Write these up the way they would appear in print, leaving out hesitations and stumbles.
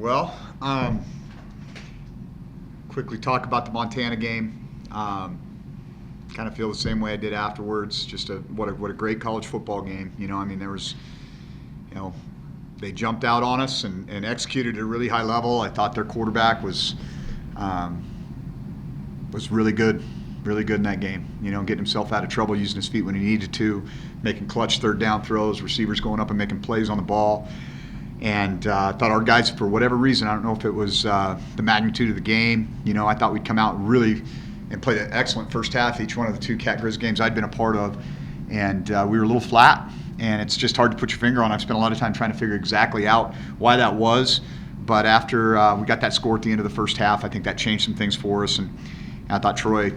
Well, quickly talk about the Montana game. Kind of feel the same way I did afterwards. Just what a great college football game. There was, they jumped out on us and executed at a really high level. I thought their quarterback was really good in that game. Getting himself out of trouble, using his feet when he needed to, making clutch third down throws, receivers going up and making plays on the ball. And I thought our guys, for whatever reason, I don't know if it was the magnitude of the game, I thought we'd come out really and played an excellent first half, each one of the two Cat Grizz games I'd been a part of. And we were a little flat, and it's just hard to put your finger on. I've spent a lot of time trying to figure exactly out why that was. But after we got that score at the end of the first half, I think that changed some things for us. And I thought Troy,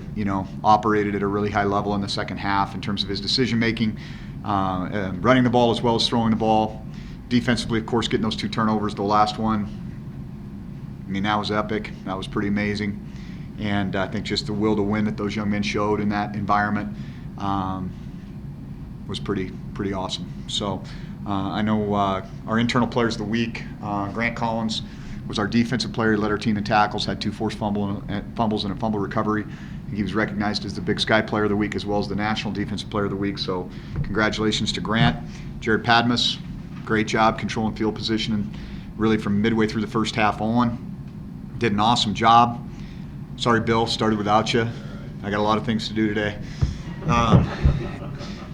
operated at a really high level in the second half in terms of his decision-making, running the ball as well as throwing the ball. Defensively, of course, getting those 2 turnovers, the last one, that was epic. That was pretty amazing. And I think just the will to win that those young men showed in that environment was pretty awesome. So I know our internal players of the week, Grant Collins was our defensive player. He led our team in tackles, had 2 forced fumbles and a fumble recovery. He was recognized as the Big Sky Player of the Week as well as the National Defensive Player of the Week. So congratulations to Grant. Jared Padmus, great job controlling field position, and really from midway through the first half on, did an awesome job. Sorry, Bill, started without you. I got a lot of things to do today.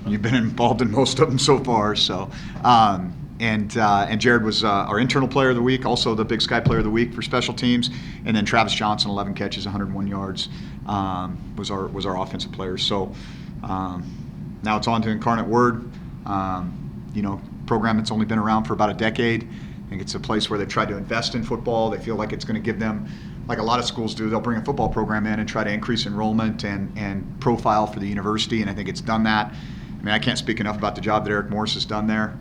You've been involved in most of them so far. So, and Jared was our internal player of the week, also the Big Sky Player of the Week for special teams, and then Travis Johnson, 11 catches, 101 yards, was our offensive player. So now it's on to Incarnate Word. Program that's only been around for about a decade. I think it's a place where they've tried to invest in football. They feel like it's going to give them, like a lot of schools do, they'll bring a football program in and try to increase enrollment and profile for the university, and I think it's done that. I can't speak enough about the job that Eric Morris has done there.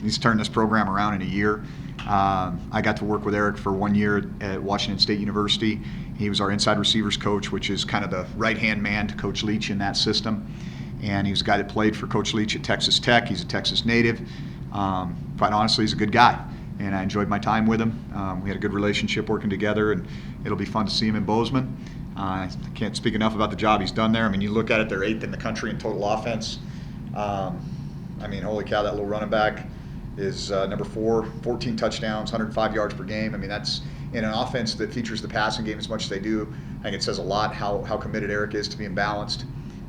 He's turned this program around in a year. I got to work with Eric for 1 year at Washington State University. He was our inside receivers coach, which is kind of the right-hand man to Coach Leach in that system. And he was a guy that played for Coach Leach at Texas Tech. He's a Texas native. Quite honestly, he's a good guy, and I enjoyed my time with him. We had a good relationship working together, and it'll be fun to see him in Bozeman. I can't speak enough about the job he's done there. You look at it, they're 8th in the country in total offense. Holy cow, that little running back is number 4, 14 touchdowns, 105 yards per game. That's in an offense that features the passing game as much as they do. I think it says a lot how committed Eric is to being balanced.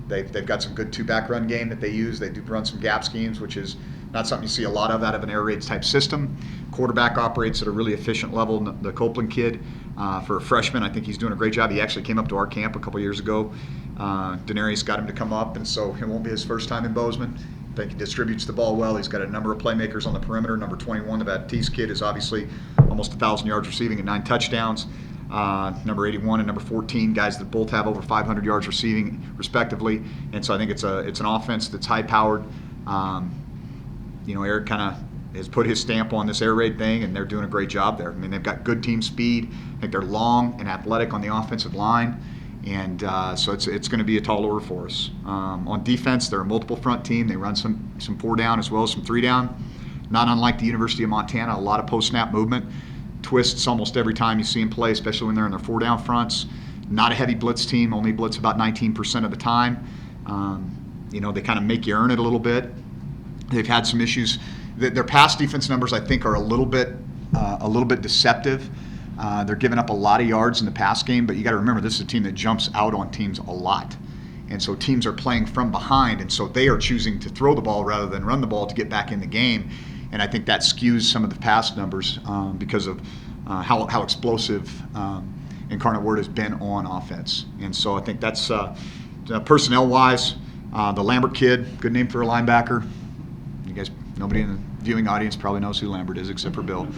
They've got some good 2-back run game that they use. They do run some gap schemes, which is not something you see a lot of out of an air raid type system. Quarterback operates at a really efficient level. The Copeland kid, for a freshman, I think he's doing a great job. He actually came up to our camp a couple years ago. Denarius got him to come up, and so it won't be his first time in Bozeman. I think he distributes the ball well. He's got a number of playmakers on the perimeter. Number 21, the Baptiste kid, is obviously almost 1,000 yards receiving and 9 touchdowns. Number 81 and number 14, guys that both have over 500 yards receiving, respectively. And so I think it's an offense that's high-powered. Eric kind of has put his stamp on this air raid thing, and they're doing a great job there. They've got good team speed. I think they're long and athletic on the offensive line, and so it's going to be a tall order for us. On defense, they're a multiple front team. They run some 4-down as well as some 3-down. Not unlike the University of Montana, a lot of post-snap movement. Twists almost every time you see them play, especially when they're in their 4-down fronts. Not a heavy blitz team, only blitz about 19% of the time. They kind of make you earn it a little bit. They've had some issues. Their pass defense numbers, I think, are a little bit deceptive. They're giving up a lot of yards in the pass game, but you got to remember, this is a team that jumps out on teams a lot. And so teams are playing from behind, and so they are choosing to throw the ball rather than run the ball to get back in the game. And I think that skews some of the pass numbers because of how explosive Incarnate Word has been on offense. And so I think that's personnel-wise, the Lambert kid, good name for a linebacker. You guys, nobody in the viewing audience probably knows who Lambert is except for Bill.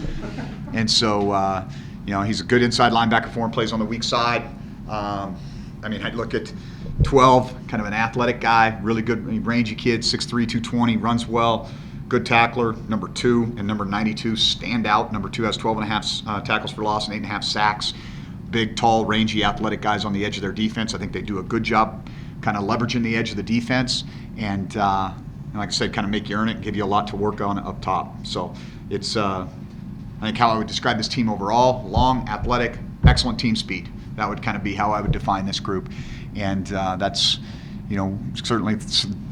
And so, he's a good inside linebacker for him, plays on the weak side. I'd look at 12, kind of an athletic guy, really good, rangy kid, 6'3", 220, runs well. Good tackler. Number 2 and number 92 stand out. Number 2 has 12.5 tackles for loss and 8.5 sacks. Big, tall, rangy, athletic guys on the edge of their defense. I think they do a good job kind of leveraging the edge of the defense. And like I said, kind of make you earn it and give you a lot to work on up top. So it's I think how I would describe this team overall: long, athletic, excellent team speed. That would kind of be how I would define this group, and that's, certainly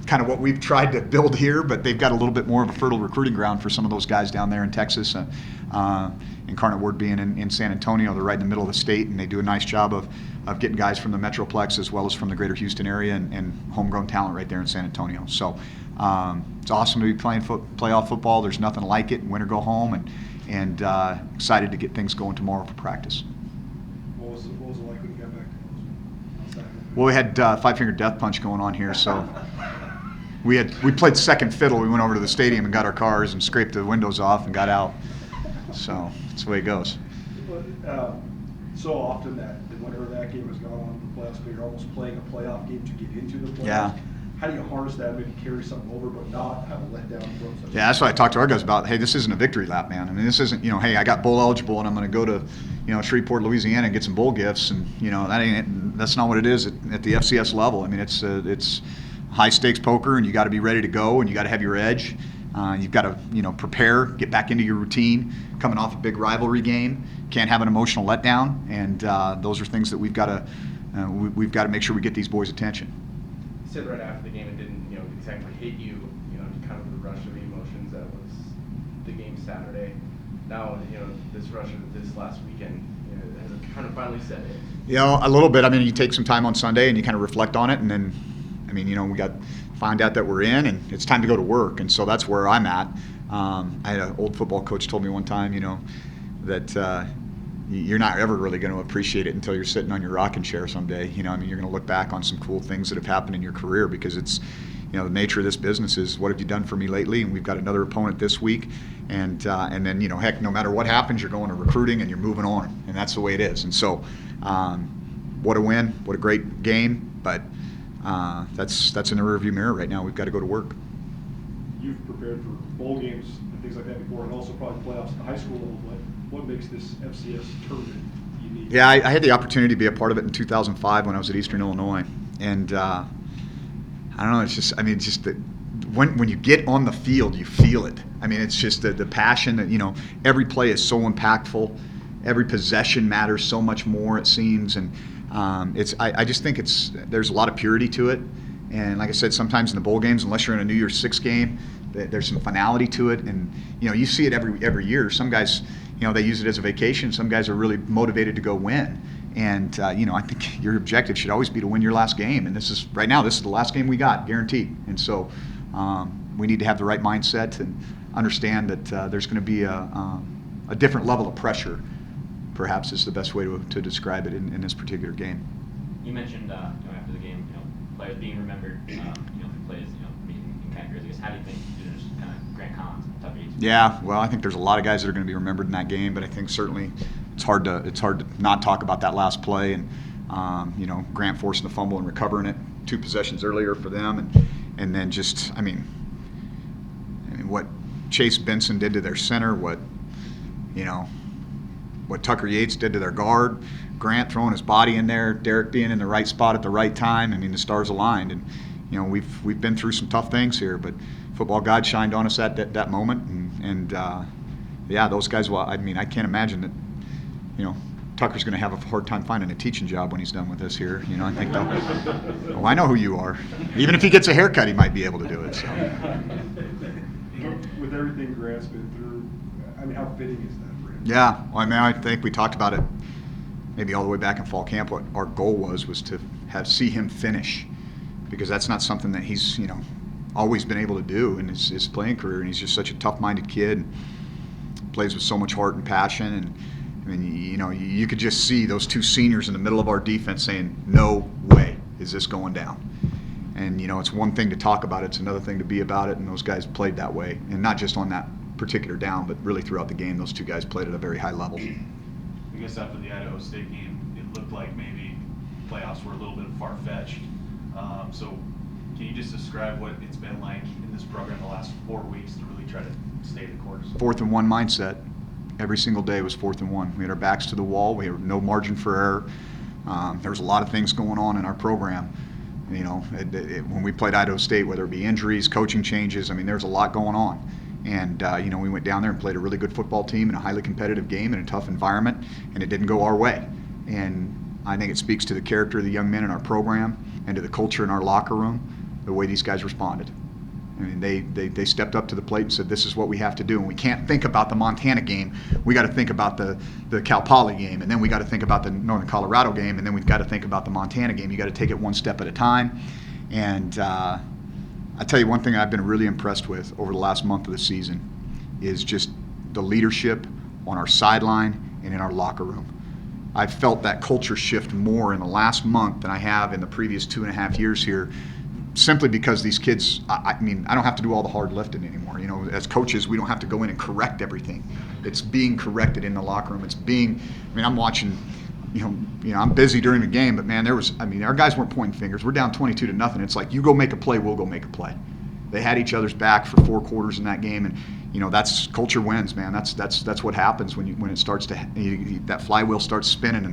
kind of what we've tried to build here. But they've got a little bit more of a fertile recruiting ground for some of those guys down there in Texas. Incarnate Word being in San Antonio, they're right in the middle of the state, and they do a nice job of getting guys from the Metroplex as well as from the greater Houston area and homegrown talent right there in San Antonio. So it's awesome to be playing playoff football. There's nothing like it. Win or go home, and excited to get things going tomorrow for practice. What was it like when you got back to Bozeman? Well, we had five-finger death punch going on here, so we played second fiddle. We went over to the stadium and got our cars and scraped the windows off and got out. So that's the way it goes. So often that whenever that game has gone on in the playoffs, but you're almost playing a playoff game to get into the playoffs. Yeah. How do you harness that, maybe carry something over, but not have a letdown from such? Yeah, that's what I talked to our guys about. Hey, this isn't a victory lap, man. I mean, this isn't, hey, I got bowl eligible and I'm going to go to, Shreveport, Louisiana, and get some bowl gifts, and that's not what it is at the FCS level. I mean, it's high stakes poker, and you got to be ready to go, and you got to have your edge. You've got to, prepare, get back into your routine. Coming off a big rivalry game, can't have an emotional letdown, and those are things that we've got to make sure we get these boys' attention. You said right after the game it didn't, exactly hit you, kind of the rush of the emotions that was the game Saturday. Now, this rush of this last weekend, has it kind of finally set in? A little bit. I mean, you take some time on Sunday and you kind of reflect on it, and then, we find out that we're in, and it's time to go to work, and so that's where I'm at. I had an old football coach told me one time, that you're not ever really going to appreciate it until you're sitting on your rocking chair someday. You're going to look back on some cool things that have happened in your career, because it's, the nature of this business is, what have you done for me lately? And we've got another opponent this week, and then, heck, no matter what happens, you're going to recruiting and you're moving on, and that's the way it is. And so, what a win, what a great game, but that's in the rearview mirror right now. We've got to go to work. You've prepared for bowl games and things like that before, and also probably playoffs at the high school level. But what makes this FCS tournament unique? Yeah, I had the opportunity to be a part of it in 2005 when I was at Eastern Illinois, and I don't know. It's just that when you get on the field, you feel it. It's just the passion that every play is so impactful, every possession matters so much more, it seems, and I just think there's a lot of purity to it. And like I said, sometimes in the bowl games, unless you're in a New Year's Six game, there's some finality to it. And you see it every year. Some guys, they use it as a vacation. Some guys are really motivated to go win. And I think your objective should always be to win your last game. And this is the last game we got, guaranteed. And so we need to have the right mindset and understand that there's going to be a different level of pressure, perhaps is the best way to describe it in this particular game. You mentioned after the game, players being remembered, for plays, in kind of years. I guess, how do you think there's kind of Grant Collins and Tucker Yates? Yeah, well, I think there's a lot of guys that are going to be remembered in that game, but I think certainly it's hard to not talk about that last play, and Grant forcing the fumble and recovering it 2 possessions earlier for them, and then just what Chase Benson did to their center, what Tucker Yates did to their guard, Grant throwing his body in there, Derek being in the right spot at the right time. The stars aligned, and we've been through some tough things here, but football God shined on us at that moment, and those guys. Well, I can't imagine that Tucker's going to have a hard time finding a teaching job when he's done with this here. I think they'll. I know who you are. Even if he gets a haircut, he might be able to do it. So. With everything Grant's been through, how fitting is that for him? Yeah, well, I think we talked about it maybe all the way back in fall camp. What our goal was to see him finish, because that's not something that he's always been able to do in his playing career, and he's just such a tough-minded kid, plays with so much heart and passion, and you could just see those 2 seniors in the middle of our defense saying, no way is this going down. And it's one thing to talk about it, it's another thing to be about it, and those guys played that way, and not just on that particular down, but really throughout the game, those 2 guys played at a very high level. I guess after the Idaho State game, it looked like maybe playoffs were a little bit far-fetched. So can you just describe what it's been like in this program the last 4 weeks to really try to stay the course? 4th and 1 mindset. Every single day was 4th and 1. We had our backs to the wall. We had no margin for error. There was a lot of things going on in our program. When we played Idaho State, whether it be injuries, coaching changes, there's a lot going on. And we went down there and played a really good football team in a highly competitive game in a tough environment, and it didn't go our way. And I think it speaks to the character of the young men in our program and to the culture in our locker room, the way these guys responded. I mean, they stepped up to the plate and said, this is what we have to do. And we can't think about the Montana game. We got to think about the Cal Poly game, and then we got to think about the Northern Colorado game, and then we've got to think about the Montana game. You got to take it one step at a time. And I tell you one thing I've been really impressed with over the last month of the season is just the leadership on our sideline and in our locker room. I've felt that culture shift more in the last month than I have in the previous 2.5 years here, simply because these kids, I mean, I don't have to do all the hard lifting anymore. As coaches, we don't have to go in and correct everything. It's being corrected in the locker room. I'm watching, I'm busy during the game, but man, our guys weren't pointing fingers. We're down 22-0. It's like, you go make a play, we'll go make a play. They had each other's back for 4 quarters in that game, and that's culture wins, man. That's what happens when it starts to that flywheel starts spinning,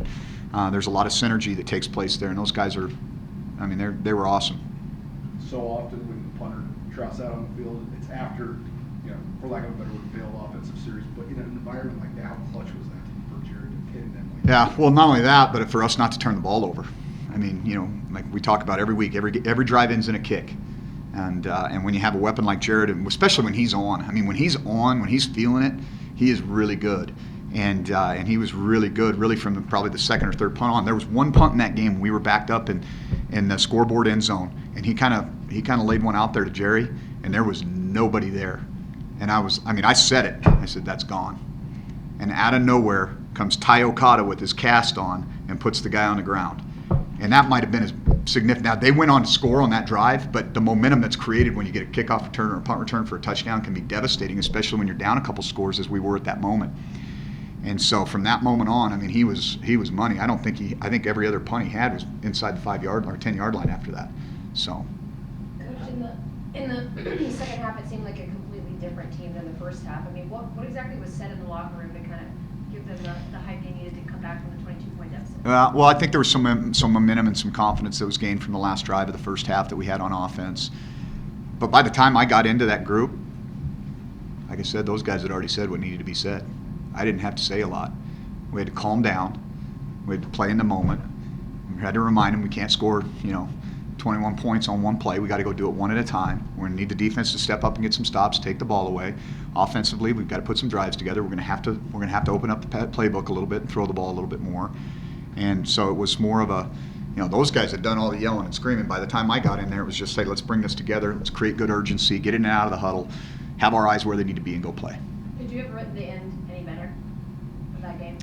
and there's a lot of synergy that takes place there. And those guys they were awesome. So often when the punter trots out on the field, it's after, for lack of a better word, failed offensive series. But in an environment like that, how clutch was that for Jared to pin them? Yeah, well, not only that, but for us not to turn the ball over. I mean, like we talk about every week, every drive ends in a kick. And when you have a weapon like Jared, and especially when he's on, when he's feeling it, he is really good. And he was really good, really from probably the second or third punt on. There was one punt in that game when we were backed up in the scoreboard end zone, and he kind of laid one out there to Jerry, and there was nobody there. And I said it. I said, that's gone. And out of nowhere comes Ty Okada with his cast on and puts the guy on the ground. And that might have been as significant. Now, they went on to score on that drive, but the momentum that's created when you get a kickoff return or a punt return for a touchdown can be devastating, especially when you're down a couple scores as we were at that moment. And so from that moment on, he was money. I think every other punt he had was inside the 5-yard or 10-yard line after that. So. Coach, in the second half, it seemed like a completely different team than the first half. What exactly was said in the locker room to kind of give them the hype they needed to come back from the 22-point deficit? Well, I think there was some momentum and some confidence that was gained from the last drive of the first half that we had on offense. But by the time I got into that group, like I said, those guys had already said what needed to be said. I didn't have to say a lot. We had to calm down. We had to play in the moment. We had to remind them we can't score, 21 points on one play. We got to go do it one at a time. We're going to need the defense to step up and get some stops, take the ball away. Offensively, we've got to put some drives together. We're going to have to open up the playbook a little bit and throw the ball a little bit more. And so it was more of a, those guys had done all the yelling and screaming. By the time I got in there, it was just say, let's bring this together. Let's create good urgency, get in and out of the huddle, have our eyes where they need to be, and go play. Did you have written the end any better of that game?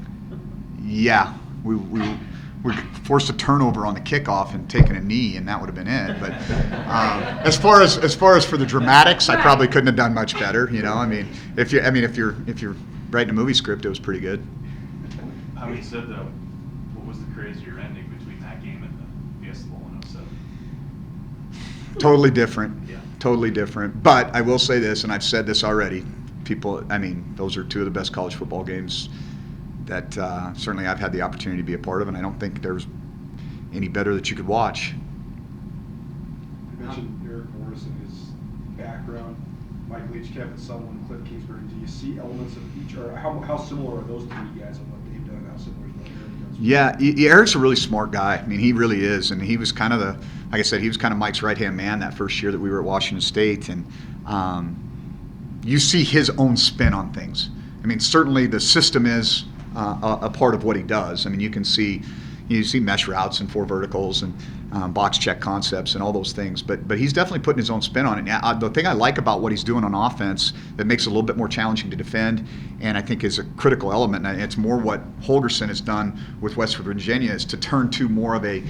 Yeah, we were forced a turnover on the kickoff and taking a knee, and that would have been it. But as far as for the dramatics, I probably couldn't have done much better. If you're writing a movie script, it was pretty good. How you said though, what was the crazier ending between that game and the Fiesta Bowl in 07? Totally different. Yeah. Totally different. But I will say this, and I've said this already. Those are two of the best college football games that certainly I've had the opportunity to be a part of, and I don't think there's any better that you could watch. You mentioned Eric Morris and his background, Mike Leach, Kevin Sutherland, Cliff Kingsbury. Do you see elements of each, or how similar are those three guys and what they've done? How similar is what Eric does? Yeah, Eric's a really smart guy. He really is, and he was kind of like I said, he was kind of Mike's right-hand man that first year that we were at Washington State, and you see his own spin on things. Certainly the system is a part of what he does. You can see mesh routes and 4 verticals and box check concepts and all those things, but he's definitely putting his own spin on it. Now, the thing I like about what he's doing on offense that makes it a little bit more challenging to defend, and I think is a critical element, and it's more what Holgerson has done with West Virginia, is to turn to more of a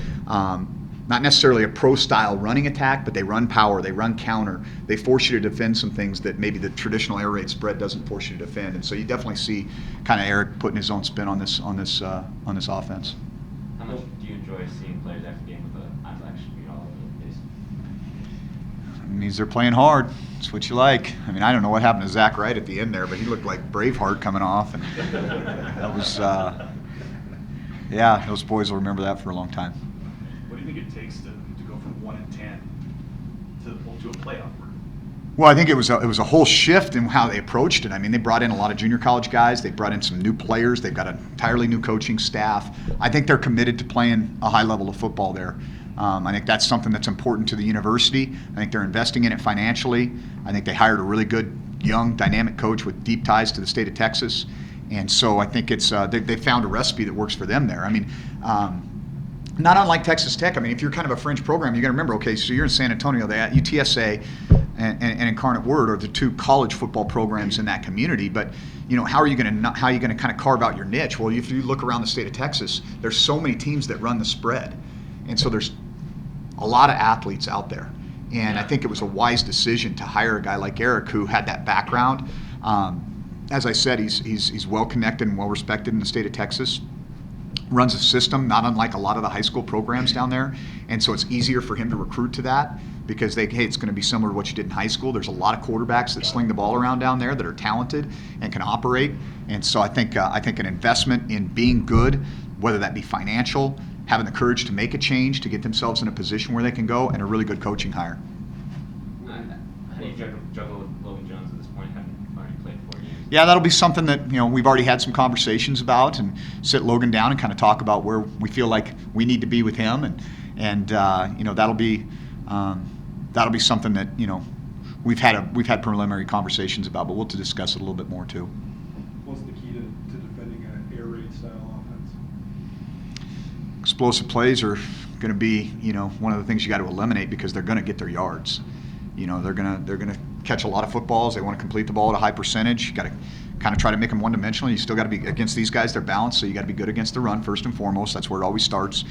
not necessarily a pro-style running attack, but they run power, they run counter, they force you to defend some things that maybe the traditional air raid spread doesn't force you to defend. And so you definitely see kind of Eric putting his own spin on this offense. How much do you enjoy seeing players after the game with the eyelash all over the face? It means they're playing hard. That's what you like. I don't know what happened to Zach Wright at the end there, but he looked like Braveheart coming off, and that was those boys will remember that for a long time. What do you think it takes to go from 1-10 to a playoff run? Well, I think it was a whole shift in how they approached it. I mean, they brought in a lot of junior college guys. They brought in some new players. They've got an entirely new coaching staff. I think they're committed to playing a high level of football there. I think that's something that's important to the university. I think they're investing in it financially. I think they hired a really good, young, dynamic coach with deep ties to the state of Texas. And so I think it's they found a recipe that works for them there. I mean, not unlike Texas Tech. I mean, if you're kind of a fringe program, you got to remember, okay, so you're in San Antonio. UTSA and Incarnate Word are the two college football programs in that community. But how are you going to kind of carve out your niche? Well, if you look around the state of Texas, there's so many teams that run the spread, and so there's a lot of athletes out there. And I think it was a wise decision to hire a guy like Eric who had that background. As I said, he's well connected and well respected in the state of Texas. Runs a system not unlike a lot of the high school programs down there, and so it's easier for him to recruit to that because it's going to be similar to what you did in high school. There's a lot of quarterbacks that sling the ball around down there that are talented and can operate, and so I think an investment in being good, whether that be financial, having the courage to make a change to get themselves in a position where they can go, and a really good coaching hire. How do you juggle with Logan Jones at this point, having already played 4 years? Yeah, that'll be something that we've already had some conversations about, and sit Logan down and kind of talk about where we feel like we need to be with him, and that'll be something that we've had preliminary conversations about, but we'll to discuss it a little bit more too. What's the key to defending an air raid style offense? Explosive plays are going to be one of the things you got to eliminate because they're going to get their yards. They're going to catch a lot of footballs. They want to complete the ball at a high percentage. You got to kind of try to make them one-dimensional. You still got to be against these guys. They're balanced, so you got to be good against the run first and foremost. That's where it always starts.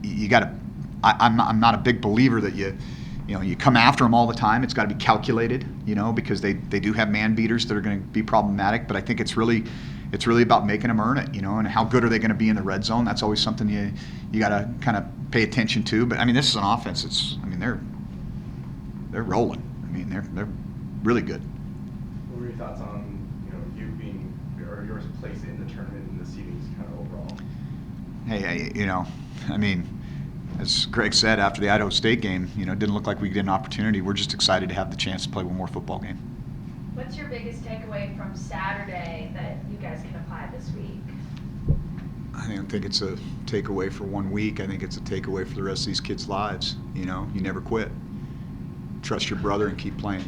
You got to. I'm not a big believer that you come after them all the time. It's got to be calculated, because they do have man beaters that are going to be problematic. But I think it's really about making them earn it, and how good are they going to be in the red zone? That's always something you got to kind of pay attention to. But I mean, this is an offense. They're rolling. I mean, they're really good. What were your thoughts on you being or your place in the tournament and the seedings kind of overall? Hey, as Greg said after the Idaho State game, it didn't look like we get an opportunity. We're just excited to have the chance to play one more football game. What's your biggest takeaway from Saturday that you guys can apply this week? I don't think it's a takeaway for 1 week. I think it's a takeaway for the rest of these kids' lives. You never quit. Trust your brother and keep playing.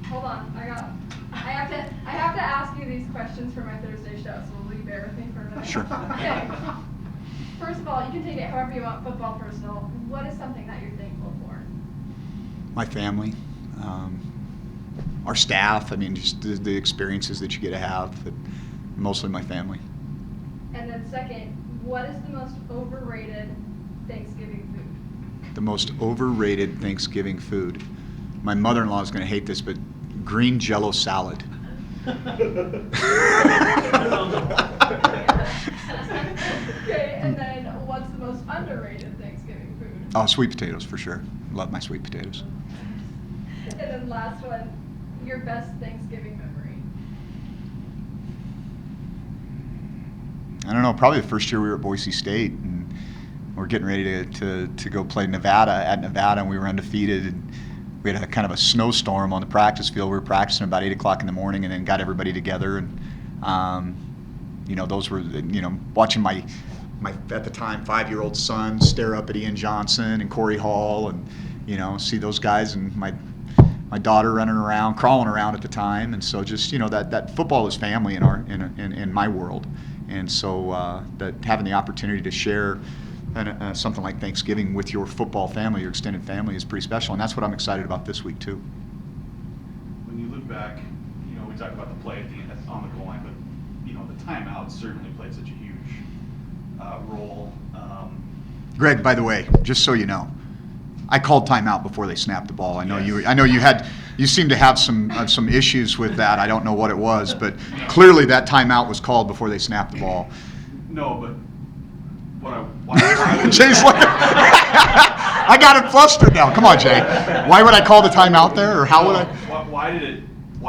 Hold on, I have to ask you these questions for my Thursday show, so will you bear with me for a minute? Sure. Okay. First of all, you can take it however you want, football, personal. What is something that you're thankful for? My family, our staff. Just the experiences that you get to have. But mostly my family. And then second, what is the most overrated Thanksgiving food? The most overrated Thanksgiving food. My mother-in-law is going to hate this, but green Jell-O salad. Okay, and then what's the most underrated Thanksgiving food? Oh, sweet potatoes for sure. Love my sweet potatoes. And then last one, your best Thanksgiving memory. I don't know, probably the first year we were at Boise State, and we're getting ready to go play Nevada, and we were undefeated, and we had a kind of a snowstorm on the practice field. We were practicing about 8 o'clock in the morning, and then got everybody together, and those were, watching my at the time 5-year-old son stare up at Ian Johnson and Corey Hall, and see those guys, and my daughter running around, crawling around at the time, and so just that football is family in my world, and so that having the opportunity to share something like Thanksgiving with your football family, your extended family, is pretty special, and that's what I'm excited about this week too. When you look back, we talk about the play at the end, on the goal line, but the timeout certainly played such a huge role. Greg, by the way, just so you know, I called timeout before they snapped the ball. I know you seem to have some issues with that. I don't know what it was, but clearly that timeout was called before they snapped the ball. No, but why Jay's like, I got him flustered now. Come on, Jay. Why would I call the timeout there, or how would I? Why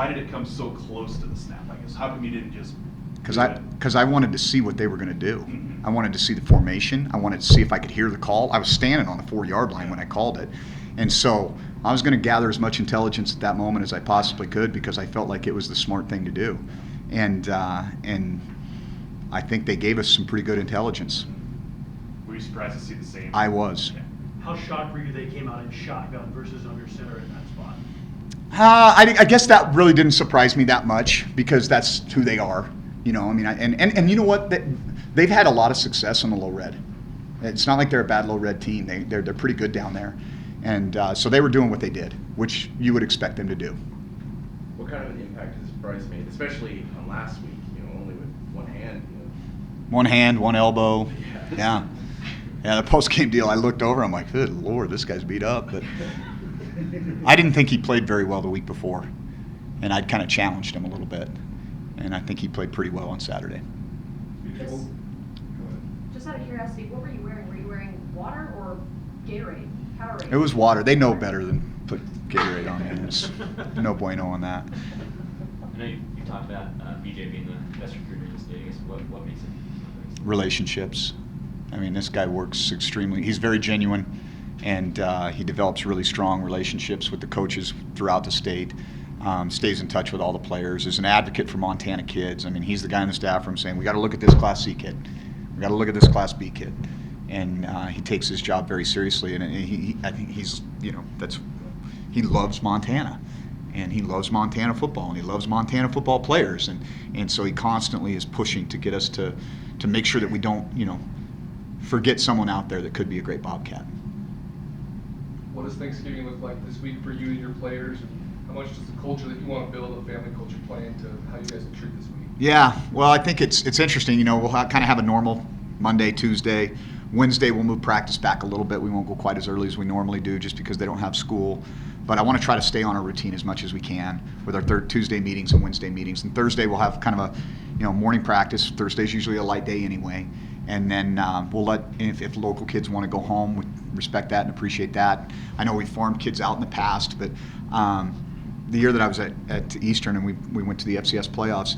did it come so close to the snap? I guess how come you didn't just? Because because I wanted to see what they were going to do. I wanted to see the formation. I wanted to see if I could hear the call. I was standing on the 4-yard line when I called it. And so I was going to gather as much intelligence at that moment as I possibly could because I felt like it was the smart thing to do. And I think they gave us some pretty good intelligence. Were you surprised to see the same? I was. Yeah. How shocked were you they came out in shotgun versus under center in that spot? I guess that really didn't surprise me that much because that's who they are. You know, I mean, and you know what? They've had a lot of success on the low red. It's not like they're a bad low red team. They're pretty good down there. And so they were doing what they did, which you would expect them to do. What kind of an impact has Bryce made, especially on last week, only with one hand, One hand, one elbow. Yeah. Yeah, the post-game deal, I looked over, I'm like, good Lord, this guy's beat up. But I didn't think he played very well the week before. And I'd kind of challenged him a little bit. And I think he played pretty well on Saturday. Just out of curiosity, what were you wearing? Were you wearing water or Gatorade? Powerade? It was water. They know better than put Gatorade on you. It's no bueno on that. I know you talked about BJ being the best recruiter in the state. I guess what makes it? Relationships. I mean, this guy works extremely. He's very genuine, and he develops really strong relationships with the coaches throughout the state. Stays in touch with all the players. Is an advocate for Montana kids. I mean, he's the guy in the staff room saying, "We got to look at this Class C kid. We got to look at this Class B kid." And he takes his job very seriously. And I think he's, he loves Montana. And he loves Montana football, and he loves Montana football players, and so he constantly is pushing to get us to make sure that we don't, forget someone out there that could be a great Bobcat. What does Thanksgiving look like this week for you and your players, and how much does the culture that you want to build, a family culture, play into how you guys will treat this week? Yeah, well, I think it's interesting. We'll kind of have a normal Monday, Tuesday. Wednesday we'll move practice back a little bit. We won't go quite as early as we normally do just because they don't have school. But I want to try to stay on our routine as much as we can with our Tuesday meetings and Wednesday meetings. And Thursday we'll have kind of a morning practice. Thursday's usually a light day anyway. And then we'll let, if local kids want to go home, we respect that and appreciate that. I know we've farmed kids out in the past, but the year that I was at Eastern and we went to the FCS Playoffs,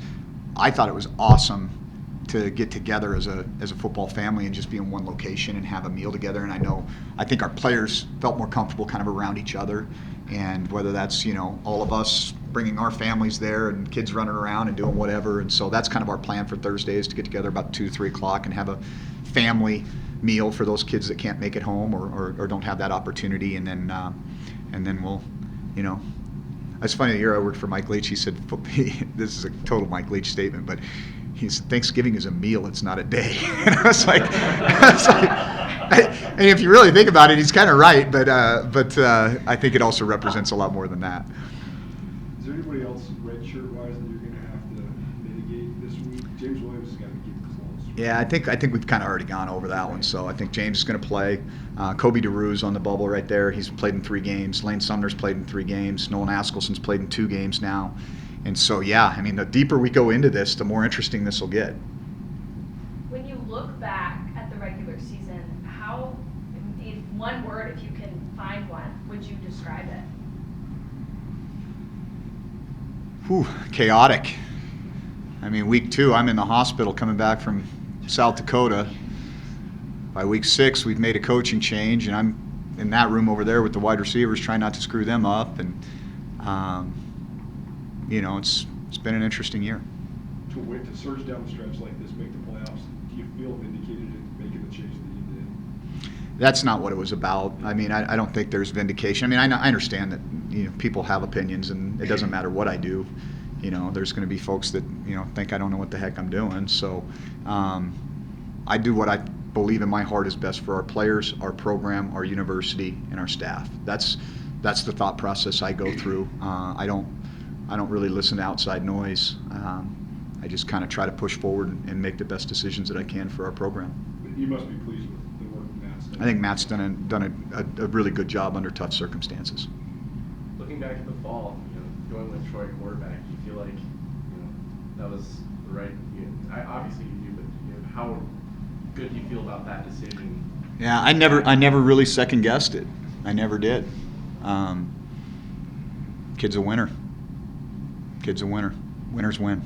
I thought it was awesome to get together as a football family and just be in one location and have a meal together. And I think our players felt more comfortable kind of around each other. And whether that's, all of us bringing our families there and kids running around and doing whatever. And so that's kind of our plan for Thursday is to get together about 2, 3 o'clock and have a family meal for those kids that can't make it home or don't have that opportunity. And then we'll, It's funny, the year I worked for Mike Leach, he said, this is a total Mike Leach statement, but he said, Thanksgiving is a meal, it's not a day. And I was like, and if you really think about it, he's kind of right, but I think it also represents a lot more than that. Is there anybody else red shirt wise that you're going to have to mitigate this week? James Williams has got to get close. Yeah, I think we've kind of already gone over that one. So I think James is going to play. Kobe DeRue's on the bubble right there. He's played in 3 games. Lane Sumner's played in 3 games. Nolan Askelson's played in 2 games now. And so, yeah, I mean, the deeper we go into this, the more interesting this will get. When you look back at the regular season, how, in one word, if you can find one, would you describe it? Whew, chaotic. I mean, week 2, I'm in the hospital coming back from South Dakota. By week 6, we've made a coaching change, and I'm in that room over there with the wide receivers trying not to screw them up. And, it's been an interesting year. To surge down the stretch like this, make the playoffs, do you feel vindicated in making the change that you did? That's not what it was about. I mean, I don't think there's vindication. I mean, I understand that people have opinions, and it doesn't matter what I do. There's going to be folks that think I don't know what the heck I'm doing. So I do what I believe in my heart is best for our players, our program, our university, and our staff. That's the thought process I go through. I don't really listen to outside noise. I just kind of try to push forward and make the best decisions that I can for our program. But you must be pleased with the work Matt's done. I think Matt's done a really good job under tough circumstances. Looking back at the fall, going with Troy quarterback, you feel like that was the right. Obviously you do, but how good do you feel about that decision? Yeah, I never really second guessed it. I never did. Kid's a winner. Kid's a winner. Winners win.